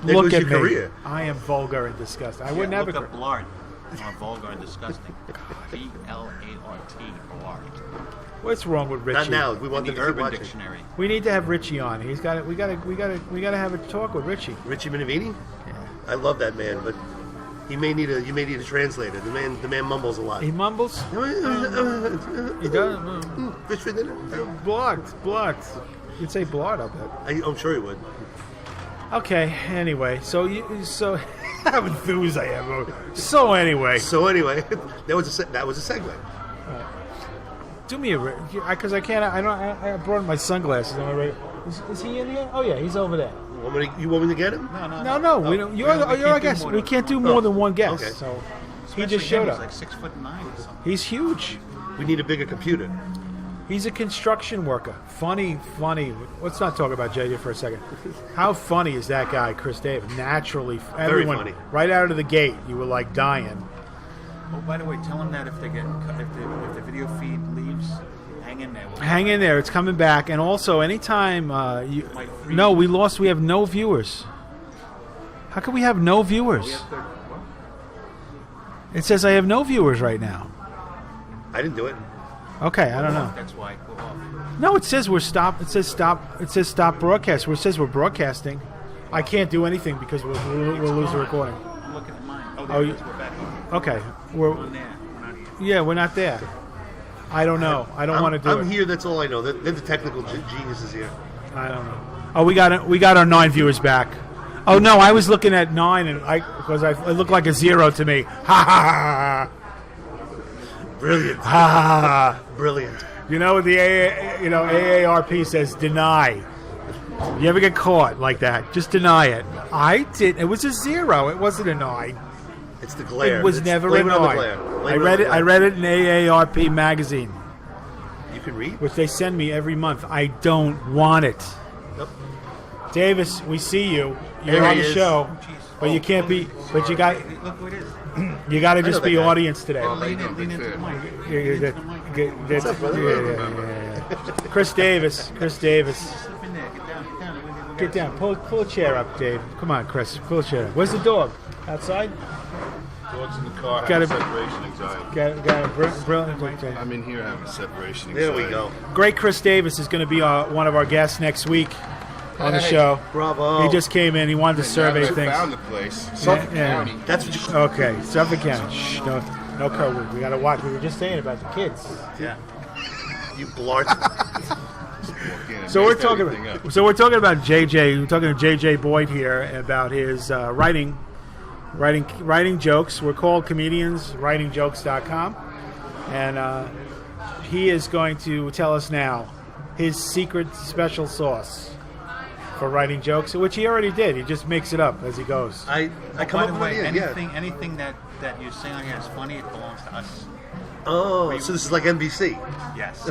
There Look goes at your me. career. I am vulgar and disgusting. I would never. Look up Blart. Vulgar and disgusting. B-L-A-R-T. Blart. What's wrong with Richie? Not now. We In want the them to keep Urban watching. Dictionary. We need to have Richie on. He's got it. We got to have a talk with Richie. Richie Minervini? Yeah. I love that man, but you may need a translator. The man mumbles a lot. He mumbles. He does. Fish for dinner? Blart. You'd say Blart, I bet. I'm sure he would. Okay. Anyway, so how enthused I am. So anyway, So anyway, that was a segue. do me a because I can't. I brought my sunglasses. Am I right? Is he in here? Oh yeah, he's over there. You want me to get him? No, we don't. You're our guest. We can't do more than one guest. Okay. So Especially he just showed him, up. He's like 6'9" or something. He's huge. We need a bigger computer. He's a construction worker. Funny. Let's not talk about JJ for a second. How funny is that guy, Chris David? Naturally, everyone funny. right out of the gate, you were like dying. Oh, by the way, tell him that if they get if the video feed leaves, hang in there. Hang in there. It's coming back. And also, anytime Might freeze. no, we lost. We have no viewers. How can we have no viewers? We have what? It says I have no viewers right now. I didn't do it. Okay, I don't know. That's why I go off. No, it says we're stop. It says stop. It says stop broadcast. Where it says we're broadcasting. I can't do anything because we'll lose the recording. I'm looking at mine. Oh, Oh, there it you- is. We're back on. Okay, We're on there. We're not here. yeah, we're not there. I don't know. I don't want to do it. I'm here. That's all I know. They're the technical geniuses here. I don't know. Oh, we got our 9 viewers back. Oh no, I was looking at 9 and it looked like a 0 to me. Ha ha ha! Brilliant. Ha ha ha! Brilliant. You know the AARP says deny. You ever get caught like that? Just deny it. I did. It was a 0. It wasn't a 9. It's the glare. It was never a 9. I read it in AARP magazine. You can read? Which they send me every month. I don't want it. Nope. Davis, we see you. You're There on he the is. show, but you can't be. But you got. Look who it is. You got to know just that be guy. audience today. Lean into the mic. That's- up, brother? yeah. Chris Davis. Slip in there. Get down. Pull a chair up, Dave. Come on, Chris. Pull a chair. Where's the dog? Outside? Dogs in the car Gotta- have separation anxiety. Got a brilliant. I'm in here having separation There anxiety. we go. Great Chris Davis is going to be one of our guests next week on the show. Bravo. He just came in. He wanted to And survey now that I things. found the place. Suffolk Yeah. County. That's what you. Okay, Suffolk County. Shh, no code word. We got to watch. We were just saying about the kids. Yeah. You blart. Walk in and So we're messed talking. everything up. So we're talking about JJay. We're talking to JJay Boyd here about his writing jokes. We're called comedians. Writingjokes.com, and he is going to tell us now his secret special sauce for writing jokes, which he already did. He just makes it up as he goes. I Oh, come by up the with way, an idea. Yeah. anything that you say on here is funny. It belongs to us. Oh, so this is like NBC. Yes.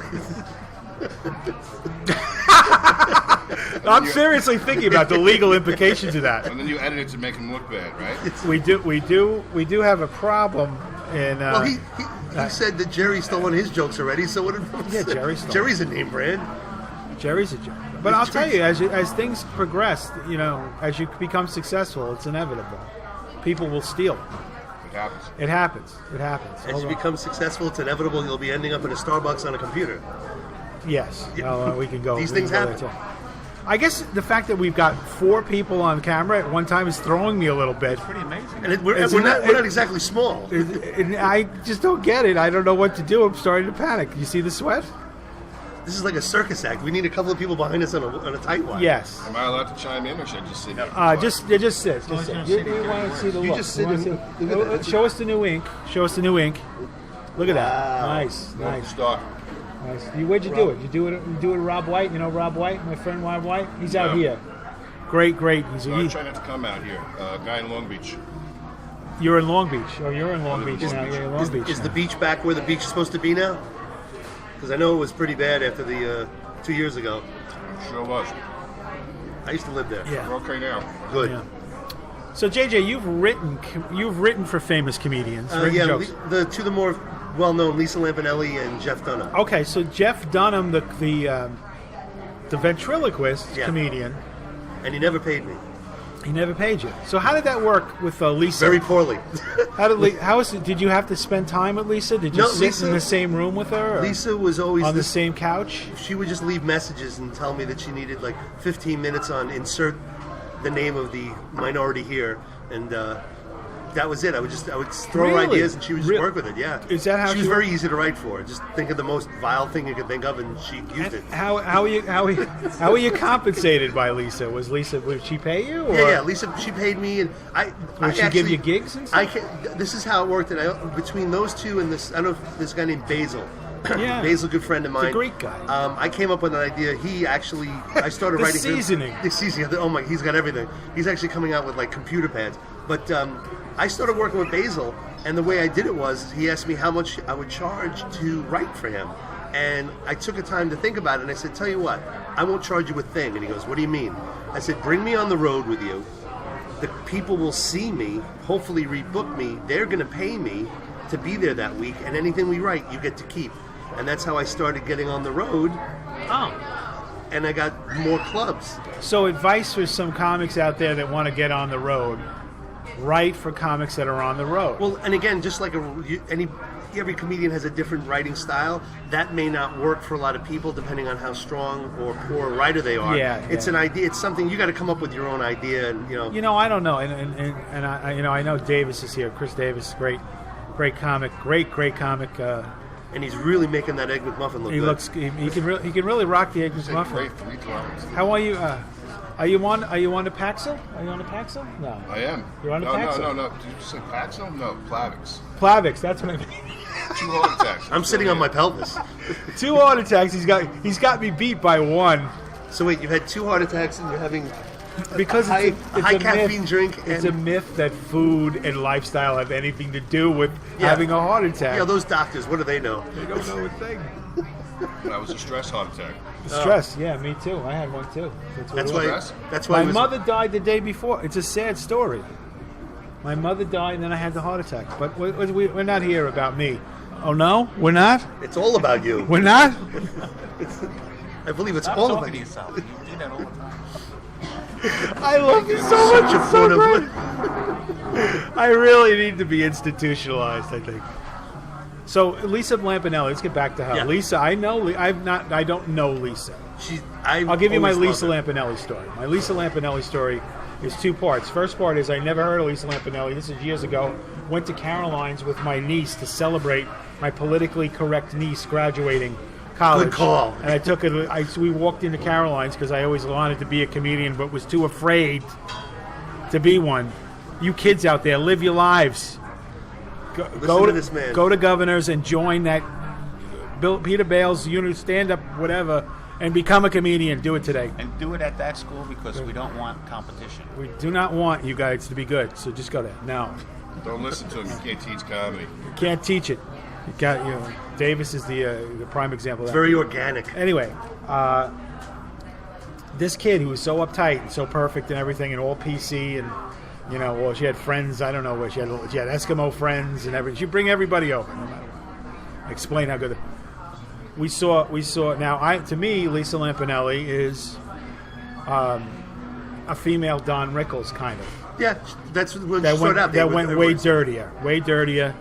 I'm seriously thinking about the legal implications of that. And then you edit it to make him look bad, right? We do have a problem in. Well, he said that Jerry stole one of his jokes already. So what? Yeah, Jerry stole Jerry's a name brand. Jerry's a joke. But I'll tell you, as things progress, as you become successful, it's inevitable. People will steal. It happens. It happens. It happens. As Hold you on. become successful, it's inevitable you'll be ending up in a Starbucks on a computer. Yes. Yeah. Oh, we can go. These we can things go there, happen. too. I guess the fact that we've got 4 people on camera at one time is throwing me a little bit. Pretty amazing. And we're Isn't not it- exactly small. And I just don't get it. I don't know what to do. I'm starting to panic. You see the sweat? This is like a circus act. We need a couple of people behind us on a tight one. Yes. Am I allowed to chime in, or should I just sit here? Just sit. Just sit. You want to see the You look. just sit wanna and see- look at that. Show us the new ink. Show us the new ink. Look at that. Wow. Nice. Nice start. Nice. Where'd you do it? You do it with Rob White? You know Rob White, my friend Rob White? He's out No. here. Great. He's So I try not to come out here. Guy in Long Beach. you're in Long Beach. Oh, you're in Long Beach Is- now. You're in Long Beach Is now. the beach back where the beach is supposed to be now? Because I know it was pretty bad after the 2 years ago. Sure was. I used to live there. Yeah. We're okay now. Good. Yeah. So JJ, you've written for famous comedians. Written Yeah, jokes. the more well-known Lisa Lumpybelly and Jeff Dunham. Okay, so Jeff Dunham, the ventriloquist Yeah. comedian, And he never paid me. he never paid you. So how did that work with Lisa? Very poorly. Did you have to spend time with Lisa? Did you No, sit Lisa- in the same room with her? Or Lisa was always on the this. same couch? She would just leave messages and tell me that she needed like 15 minutes on insert the name of the minority here, and that was it. I would throw her Really? ideas and she would just work with it. Yeah. Is that how she was she very easy to write for? Just think of the most vile thing you could think of, and she used it. How are you compensated by Lisa? Would she pay you? Or Yeah. Lisa, she paid me, and Would she give you gigs and stuff? This is how it worked, and between those two and this, I don't know if this guy named Basil. Yeah. Basil, good friend of mine. a Greek guy. I came up with an idea. I started The writing seasoning. The seasoning. Oh my, he's got everything. He's actually coming out with like computer pads. But I started working with Basil, and the way I did it was he asked me how much I would charge to write for him. And I took a time to think about it, and I said, tell you what, I won't charge you a thing. And he goes, what do you mean? I said, bring me on the road with you. The people will see me, hopefully rebook me. They're going to pay me to be there that week, and anything we write, you get to keep. And that's how I started getting on the road, and I got more clubs. So advice for some comics out there that want to get on the road: write for comics that are on the road. Well, and again, just like every comedian has a different writing style. That may not work for a lot of people, depending on how strong or poor a writer they are. Yeah, It's an idea. It's something you got to come up with your own idea, and I don't know, and I know Davis is here. Chris Davis, great comic, great comic. and he's really making that Egg McMuffin look He good. looks. He can really rock the Egg It's a McMuffin. great 3 kilometers. How are you? Are you on the Paxil? Are you on the Paxil? No. I am. You're on the no, Paxil? no. Did you say Paxil? No, Plavix. Plavix. That's what I mean. 2 heart attacks. I'm sitting on my pelvis. 2 heart attacks. He's got me beat by 1 So wait, you've had 2 heart attacks and you're having because high it's a caffeine myth. drink. It's And a myth that food and lifestyle have anything to do with Yeah. having a heart attack. yeah, those doctors, what do they know? They don't know a thing. That was a stress heart attack. Stress. Yeah, me too. I had one too. What That's it why. was. Stress? That's why. My it was, mother died the day before. It's a sad story. My mother died, and then I had the heart attack. But we're not here about me. Oh no, we're not. It's all about you. We're not. I believe it's Stop all talking about to you. yourself. You do that all the time. I love you so much. Such a It's so point great. I really need to be institutionalized, I think. So Lisa Lumpybelly, let's get back to her. Yeah. Lisa, I don't know Lisa. I'll I'll give you my Lisa Lumpybelly story. My Lisa Lumpybelly story is 2 parts. First part is I never heard of Lisa Lumpybelly. This is years ago. Went to Caroline's with my niece to celebrate my politically correct niece graduating college. Good call. And I took it. We walked into Caroline's because I always wanted to be a comedian, but was too afraid to be one. You kids out there, live your lives. Go to this man. Go to Governors and join that Peter Bale's unit, stand up, whatever, and become a comedian. Do it today. And do it at that school because we don't want competition. We do not want you guys to be good, so just go there. No, Don't listen to him. You can't teach comedy. you can't teach it. You got Davis is the prime example. Of It's that. very organic. Anyway, this kid who was so uptight and so perfect and everything and all PC and well, she had friends. I don't know what she had Eskimo friends and everything. She bring everybody over, no matter what. Explain how good. We saw. Now, to me, Lisa Lumpybelly is a female Don Rickles kind of. Yeah, that's what That started out. went way dirtier. Way dirtier.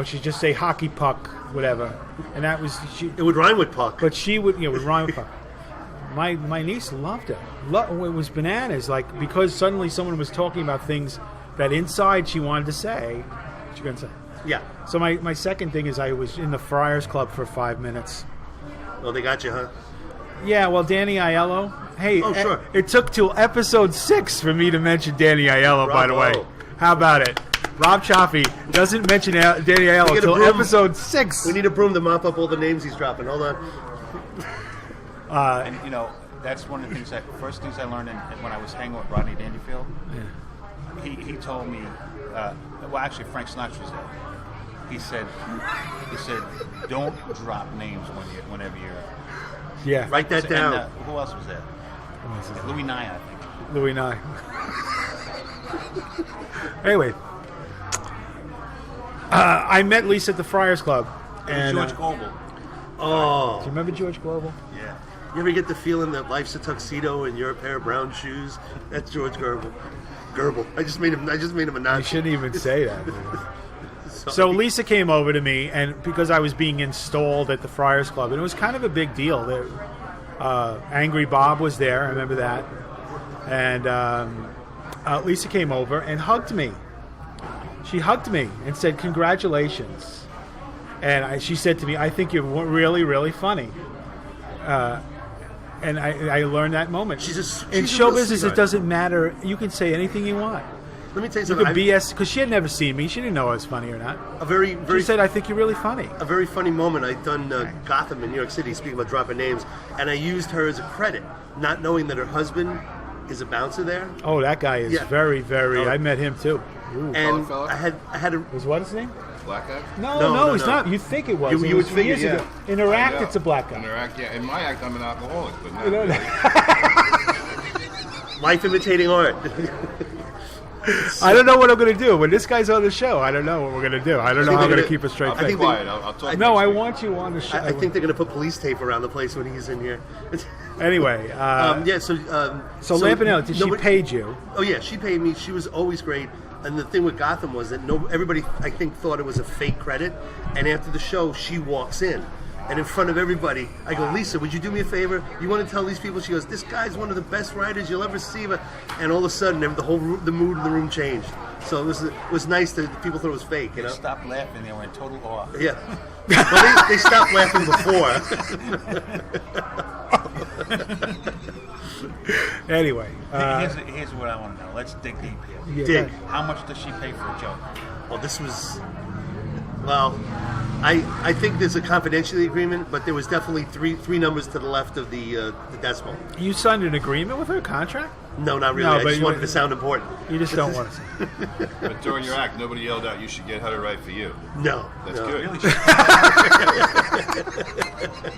She'd just say hockey puck, whatever, and that was she. It would rhyme with puck. But she would, would rhyme with puck. My niece loved it. It was bananas. Like because suddenly someone was talking about things that inside she wanted to say. What you gonna say? Yeah. So my second thing is I was in the Friars Club for 5 minutes. Oh, they got you, huh? Yeah, well, Danny Aiello. Hey, Oh, sure. It took till episode 6 for me to mention Danny Aiello. By the way, Bravo. how about it? Rob Chaffee doesn't mention Danny Aiello We get a until broom. episode 6. We need a broom to mop up all the names he's dropping. Hold on. And that's one of the things first things I learned when I was hanging with Rodney Dangerfield. Yeah. He told me, well, actually Frank Sinatra was there. He said, don't drop names whenever you're. Yeah. Write that down. And, who else was there? Louis Nye, I think. Louis Nye. Anyway, I met Lisa at the Friars Club. And And George Goebel. Oh. do you remember George Global? Yeah. You ever get the feeling that life's a tuxedo and you're a pair of brown shoes? That's George Gerbil. Gerbil. I just made him a You Nazi. shouldn't even say that. So Lisa came over to me, and because I was being installed at the Friars Club, and it was kind of a big deal. Angry Bob was there, I remember that. And Lisa came over and hugged me. She hugged me and said, "Congratulations." And she said to me, "I think you're really, really funny." And I learned that moment. In show real business, sweetheart. it doesn't matter. You can say anything you want. Let me tell you You something. could BS because she had never seen me. She didn't know I was funny or not. A very, She very, said, "I think you're really funny." a very funny moment. I'd done Gotham in New York City, speaking about dropping names, and I used her as a credit, not knowing that her husband is a bouncer there. Oh, that guy is Yeah. very, very. Oh. I met him too. Ooh. And fella? I had a Was what his name? Black guy? No, he's no. not. You think it was? You It would was figure, years yeah. ago. In her I act, know. it's a black In guy. her act, yeah. In my act, I'm an alcoholic, but not You know really. life imitating art. I don't know what I'm going to do when this guy's on the show. I don't know what we're going to do. I don't know think how I'm they're going to gonna- keep a straight I'll face. be think they- quiet. I'll talk No, next I week. want you on the show. I think they're going to put police tape around the place when he's in here. Anyway, Yeah. So Lampinelli, she nobody- paid you. Oh yeah, she paid me. She was always great. And the thing with Gotham was that everybody I think thought it was a fake credit. And after the show, she walks in, And in front of everybody, I go, Lisa, would you do me a favor? You want to tell these people? She goes, this guy's one of the best writers you'll ever see. And all of a sudden, the mood in the room changed. So it was nice that people thought it was fake, you know? They stopped laughing. They were in total awe. Yeah. Well, they stopped laughing before. Anyway, here's what I want to know. Let's dig deep here. yeah, Dig. How much does she pay for a joke? Well, this was... Well, I think there's a confidentiality agreement, but there was definitely three numbers to the left of the decimal. You signed an agreement with her, a contract? No, not really. No, I but just you- wanted to sound important. You just don't want to say. But during your act, nobody yelled out, "You should get her to write for you." No. That's no. good. Really?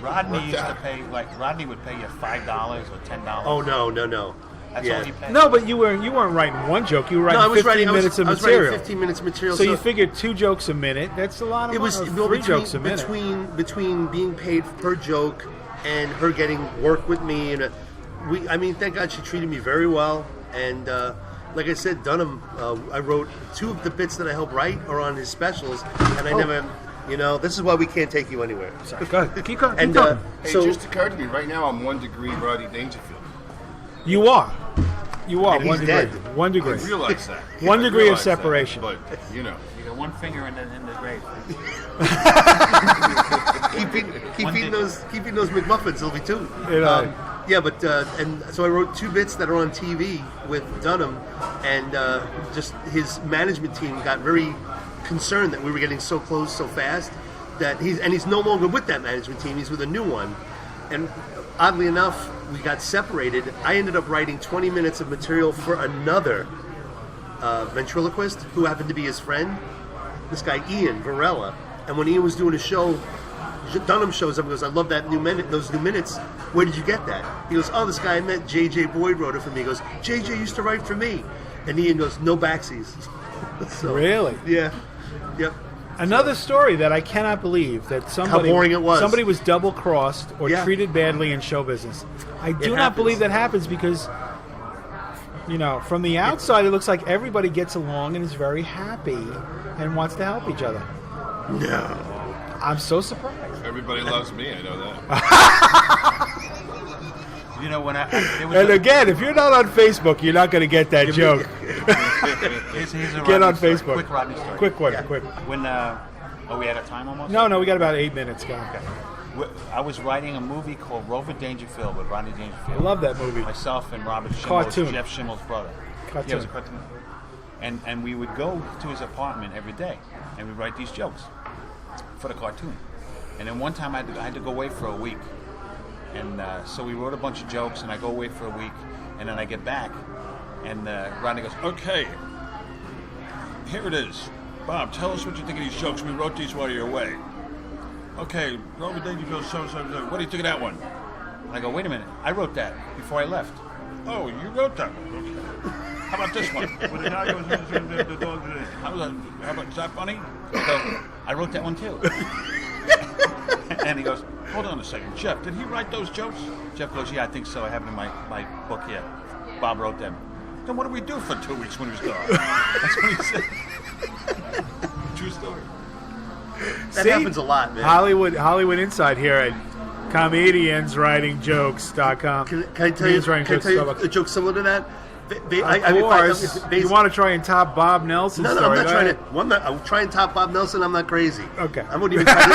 Rodney used to pay, Rodney would pay you $5 or $10. Oh, no. That's all he paid. No, but you weren't writing one joke. You were writing No, I was 15 writing. minutes of I was material. writing 15 minutes of material. So you figured 2 jokes a minute. That's a lot of it was money. well, 3 jokes a minute. between being paid per joke and her getting work with me, and thank God she treated me very well. And like I said, Dunham, I wrote 2 of the bits that I helped write are on his specials, and I never, this is why we can't take you anywhere. Sorry. Go ahead. Keep going. And keep going. Hey, so it just occurred to me right now I'm 1 degree Rodney Dangerfield. You are. You are And 1 he's degree. dead. 1 I degree. realize that. 1 I degree of realize that, separation. but You got one finger in the grave. keeping those McMuffins, there'll be 2. You know. But and so I wrote 2 bits that are on TV with Dunham, and just his management team got very concerned that we were getting so close so fast that he's no longer with that management team. He's with a new one, and oddly enough, we got separated. I ended up writing 20 minutes of material for another ventriloquist who happened to be his friend, this guy Ian Varela. And when Ian was doing a show, Dunham shows up and goes, "I love those new minutes. Where did you get that?" He goes, "Oh, this guy I met, JJay Boyd, wrote it for me." He goes, "JJay used to write for me." And Ian goes, "No backsies." So, Really? Yeah. Yep. Another story that I cannot believe that somebody boring it was. Somebody was double crossed or Yeah. treated badly in show business. I do not happens. believe that happens because from the outside it looks like everybody gets along and is very happy and wants to help each other. No. I'm so surprised. everybody loves me. I know that. When And again, if you're not on Facebook, you're not going to get that joke. here's a Get Rodney on story. Facebook. Quick Rodney story. Quick one, Yeah. quick. When are we out of time almost? No, we got about 8 minutes, guys. I was writing a movie called Rover Dangerfield with Rodney I Dangerfield. love that movie. Myself and Robert Schimmel, Cartoon. Jeff Schimmel's brother. Cartoon. Yeah, it was a cartoon. And we would go to his apartment every day, and we'd write these jokes for the cartoon. And then one time I had to go away for a week. And so we wrote a bunch of jokes, and I go away for a week, and then I get back, and Rodney goes, "Okay, here it is. Bob, tell us what you think of these jokes. We wrote these while you're away." "Okay, Rover Dangerfield, so. What do you think of that one?" And I go, "Wait a minute, I wrote that before I left." "Oh, you wrote that one? Okay. How about this one? How about, is that funny?" I go, "I wrote that one too." And he goes, "Hold on a second, Jeff, did he write those jokes?" Jeff goes, "Yeah, I think so. I have it in my book here. Bob wrote them." "Then what did we do for 2 weeks when he was gone?" That's what he said. True story. That happens a lot, man. Hollywood Inside here at comedianswritingjokes.com. Can I tell you a joke similar to that? Of course. You want to try and top Bob Nelson's No, story. I'm not trying to. I'm trying to top Bob Nelson. I'm not crazy. Okay. I wouldn't even try to.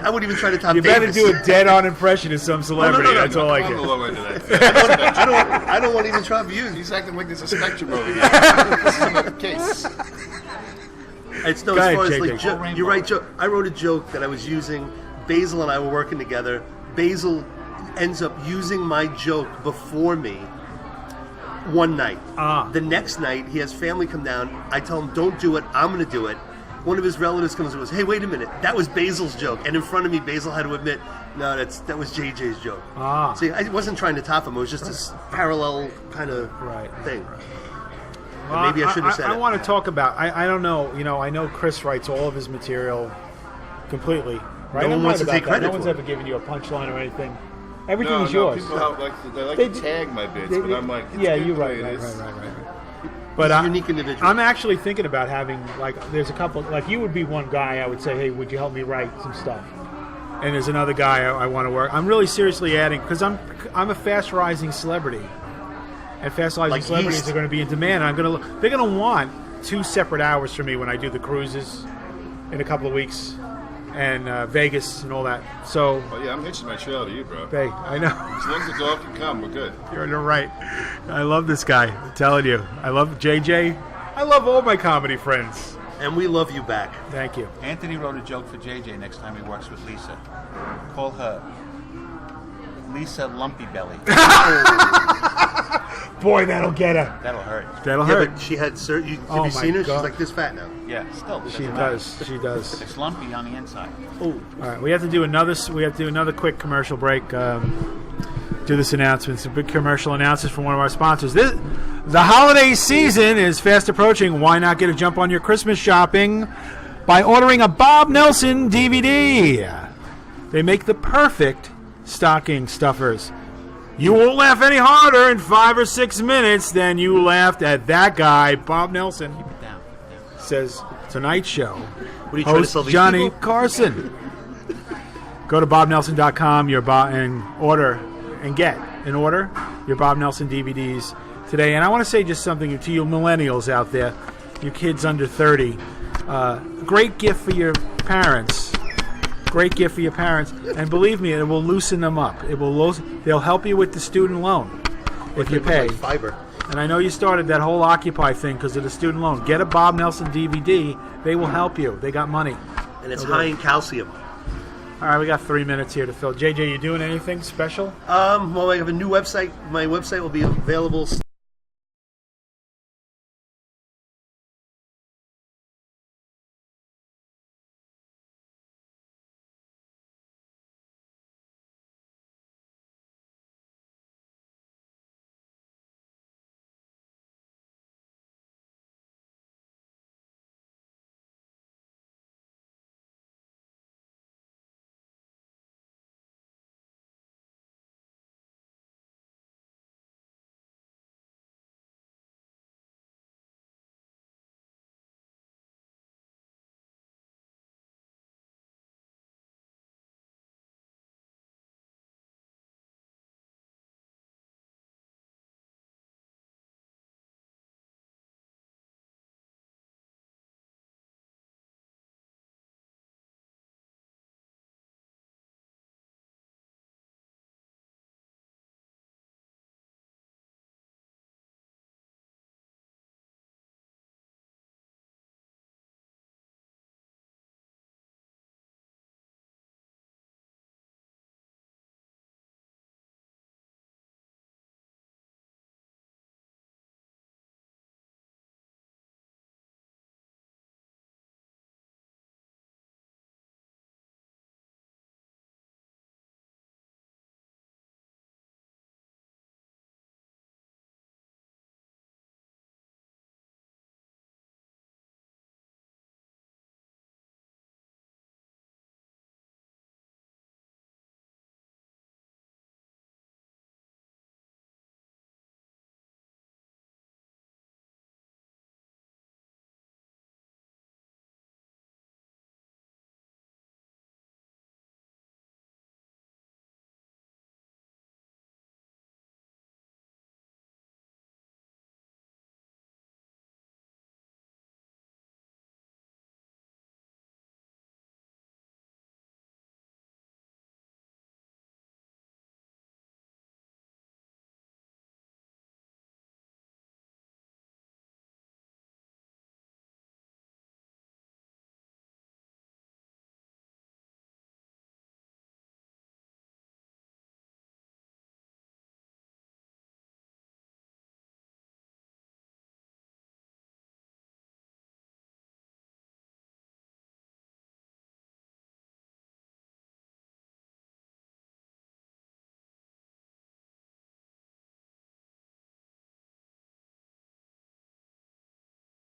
I wouldn't even try to top. You better Davis. do a dead-on impression of some celebrity. no, That's all I I'm on the get. low end of that. I don't want to even try to use. He's acting like there's a spectrum over here. This is not the case. It's Go as ahead, far as JJay. like you're right. I wrote a joke that I was using. Basil and I were working together. Basil ends up using my joke before me. One night. The next night, he has family come down. I tell him, "Don't do it. I'm going to do it." One of his relatives comes and goes, "Hey, wait a minute. That was Basil's joke." And in front of me, Basil had to admit, "No, that was JJ's joke." See, I wasn't trying to top him. It was just this parallel kind of thing. Well, Maybe I should have said I it. want to talk about. I don't know. I know Chris writes all of his material completely. Right? No one I'm wants right to take about that. credit No one's for it. ever given you a punchline or anything. Everything No, is yours. people they like They to do- tag my bits, They- but I'm like, it's yeah, good you're the way right. it is. But He's a unique individual. I'm actually thinking about having there's a couple. Like you would be one guy. I would say, "Hey, would you help me write some stuff?" and there's another guy I want to work. I'm really seriously adding because I'm a fast rising celebrity, and fast rising Like celebrities yeast. are going to be in demand. And they're going to want 2 separate hours from me when I do the cruises in a couple of weeks, and Vegas and all that. So, Oh yeah, I'm hitching my trail to you, bro. hey, I know. As long as the dog can come, we're good. You're right. I love this guy. I'm telling you. I love JJay. I love all my comedy friends. And we love you back. Thank you. Anthony wrote a joke for JJay next time he works with Lisa. Call her Lisa Lumpybelly. Boy, that'll get her. That'll hurt. That'll Yeah, hurt. but she had have Oh you seen my her? God. She's like this fat now. Yeah, still. She doesn't matter. does. She does. It's lumpy on the inside. Oh, All right, we have to do another quick commercial break. Do this announcement. It's a big commercial announcement from one of our sponsors. The holiday season is fast approaching. Why not get a jump on your Christmas shopping by ordering a Bob Nelson DVD? They make the perfect stocking stuffers. You won't laugh any harder in 5 or 6 minutes than you laughed at that guy, Bob Nelson. Down. Says Tonight Show. what are you trying to Host sell these Johnny people? Carson. Go to bobnelson.com and order your Bob Nelson DVDs today. And I want to say just something to you millennials out there, you kids under 30. Great gift for your parents. Great gift for your parents. And believe me, it will loosen them up. They'll help you with the student loan if you pay. Like fiber. And I know you started that whole Occupy thing because of the student loan. Get a Bob Nelson DVD. They will help you. They got money. And it's high in calcium. All right, we got 3 minutes here to fill. JJay, you doing anything special? Well, I have a new website. My website will be available